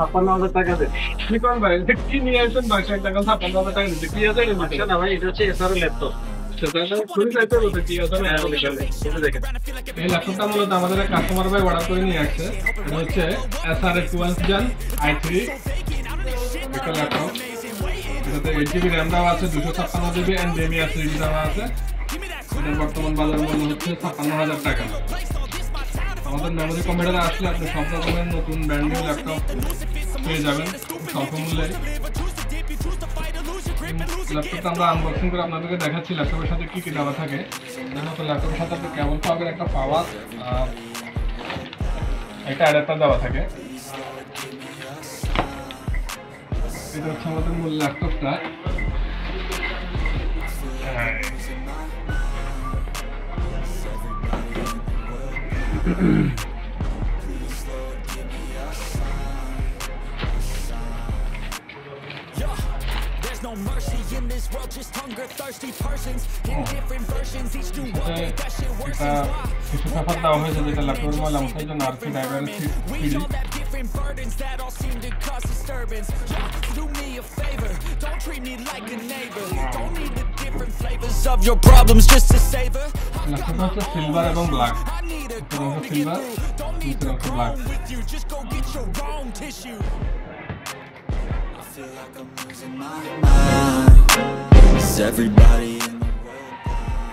56,000 টাকা দেন। কি কোন ভাই কি নিয়ে আসেন 22 টাকা 56,000 টাকা দিতে কি আছে এর মধ্যে? না ভাই, এটা হচ্ছে এসআর ল্যাপটপ। সেটা খুবই চাইতে বলতে কি আছে না দেখেন, এই ল্যাপটপটা মূলত আমাদের কাস্টমার ভাই অর্ডার করে নিয়ে আসছে। এটা হচ্ছে Acer 12th Gen i3 একটা ল্যাপটপ। এটাতে 8GB RAM দেওয়া আছে, 256GB NVMe SSD দেওয়া আছে। এটার বর্তমান বাজার মূল্য হচ্ছে 56,000 টাকা। আমাদের মেমোরি কম্পিউটারে আসলে আপনি সব রকমের নতুন ব্র্যান্ড নিউ ল্যাপটপ পেয়ে যাবেন স্বল্প মূল্যে। ল্যাপটপটা আমরা আনবক্সিং করে আপনাদেরকে দেখাচ্ছি ল্যাপটপের সাথে কি কি দেওয়া থাকে। ল্যাপটপের সাথে আপনি কেবল পাবেন, একটা পাওয়ার, একটা অ্যাডাপ্টার দেওয়া থাকে। এটা হচ্ছে আমাদের মূল ল্যাপটপটা। No mercy in this world, just hunger thirsty persons in different versions, each new one day that shit worsens. কিছু পেপার দেওয়া হয়েছে যেটা ল্যাপটপের মধ্যে লাগানোর জন্য আর কি ড্রাইভারের We all have different burdens that all seem to cause disturbance. Do me a favor, don't treat me like a neighbor. Don't need the different flavors of your problems just to savor. ল্যাপটপটা হচ্ছে silver এবং black. I need a এটা comb হচ্ছে to get silver, through. Don't need to এটা black. groan with you, just go get your own tissue. I feel like I'm losing my mind. Is everybody in the world blind?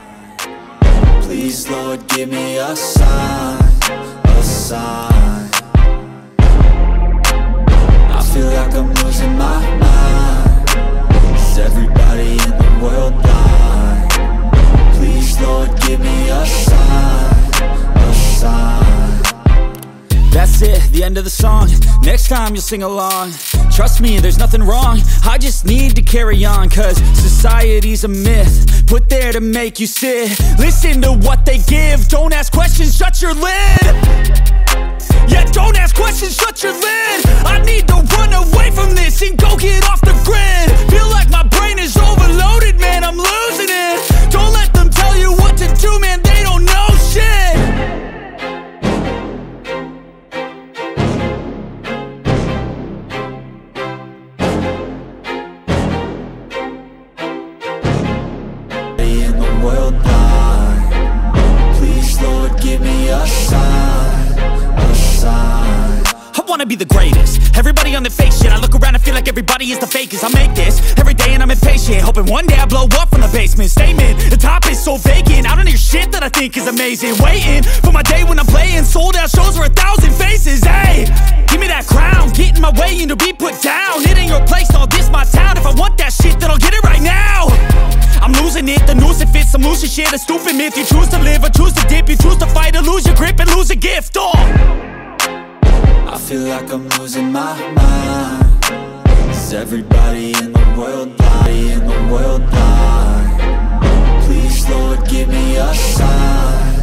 Please, Lord, give me a sign, a sign. I feel like I'm losing my mind. Is everybody in the world blind? Please, Lord, give me a sign, a sign. That's it, the end of the song. Next time you'll sing along. Trust me, there's nothing wrong. I just need to carry on, cause society's a myth put there to make you sit. Listen to what they give. Don't ask questions, shut your lid. Yeah, don't ask questions, shut your lid. I need to run away from this and go get off the grid. Feel like my brain is overloaded, man, I'm losing it. Don't let them tell you what to do, man, they don't know shit. World blind. Please, Lord, give me a sign, a sign. I wanna be the greatest. Everybody on the fake shit. I look around and feel like everybody is the fakest. I make this every day and I'm impatient, hoping one day I blow up from the basement. Statement, the top is so vacant. I don't hear shit that I think is amazing. Waiting for my day when I'm playing sold out shows for 1,000 faces. Hey, give me that crown, get in my way and to be put down. It ain't your place, all this my town. If I want that shit, then I'll get it right now. I'm losing it, the noose it fits, I'm losing shit, a stupid myth. You choose to live or choose to dip, you choose to fight or lose your grip and lose a gift. Oh, I feel like I'm losing my mind. Is everybody in the world blind? In the world blind? Please, Lord, give me a sign,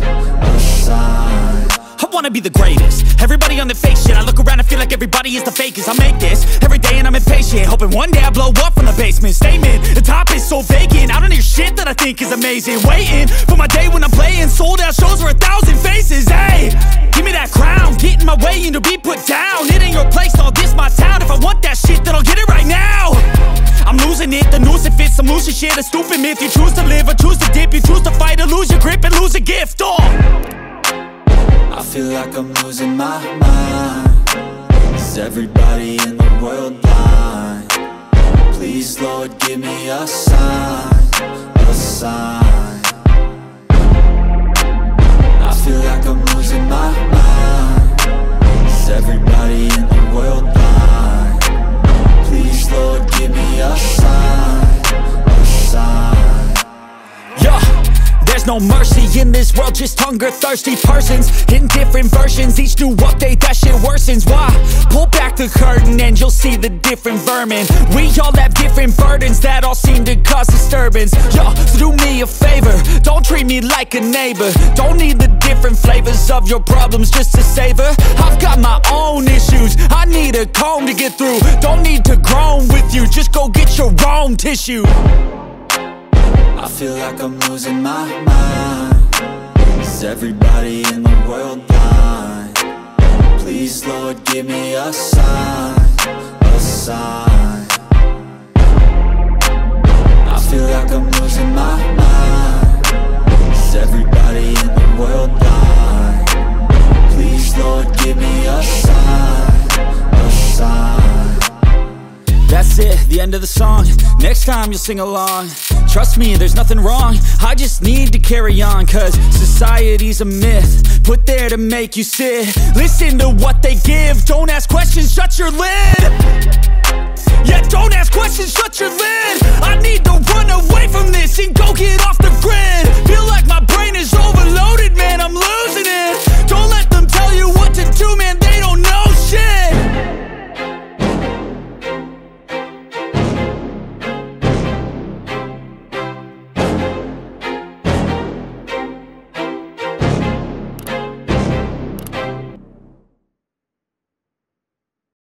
a sign. I wanna be the greatest. Everybody on the fake shit. I look around and feel like everybody is the fakest. I make this every day and I'm impatient, hoping one day I blow up from the basement. Statement, the top is so vacant. I don't hear shit that I think is amazing. Waiting for my day when I'm playing sold out shows for 1,000 faces. Hey, give me that crown, get in my way and to be put down. It ain't your place, all this my town. If I want that shit, then I'll get it right now. I'm losing it, the noose it fits, I'm losing shit, a stupid myth. You choose to live or choose to dip, you choose to fight or lose your grip and lose a gift. Oh, I feel like I'm losing my mind. Is everybody in the world blind? Please, Lord, give me a sign, a sign. I feel like I'm losing my mind. Is everybody in the world blind? Please, Lord, give me a sign, a sign. Yeah. There's no mercy in this world, just hunger thirsty persons in different versions, each new update that shit worsens. Why? Pull back the curtain and you'll see the different vermin. We all have different burdens that all seem to cause disturbance. Yo, so do me a favor, don't treat me like a neighbor. Don't need the different flavors of your problems just to savor. I've got my own issues, I need a comb to get through. Don't need to groan with you, just go get your own tissue. I feel like I'm losing my mind. Is everybody in the world blind? Please, Lord, give me a sign, sign. I feel like I'm losing my mind. Is everybody in the world blind? Please, Lord, give me a sign, a sign. That's it, the end of the song. Next time you'll sing along. Trust me, there's nothing wrong. I just need to carry on, cause society's a myth put there to make you sit. Listen to what they give. Don't ask questions, shut your lid. Yeah, don't ask questions, shut your lid. I need to run away from this and go get off the grid.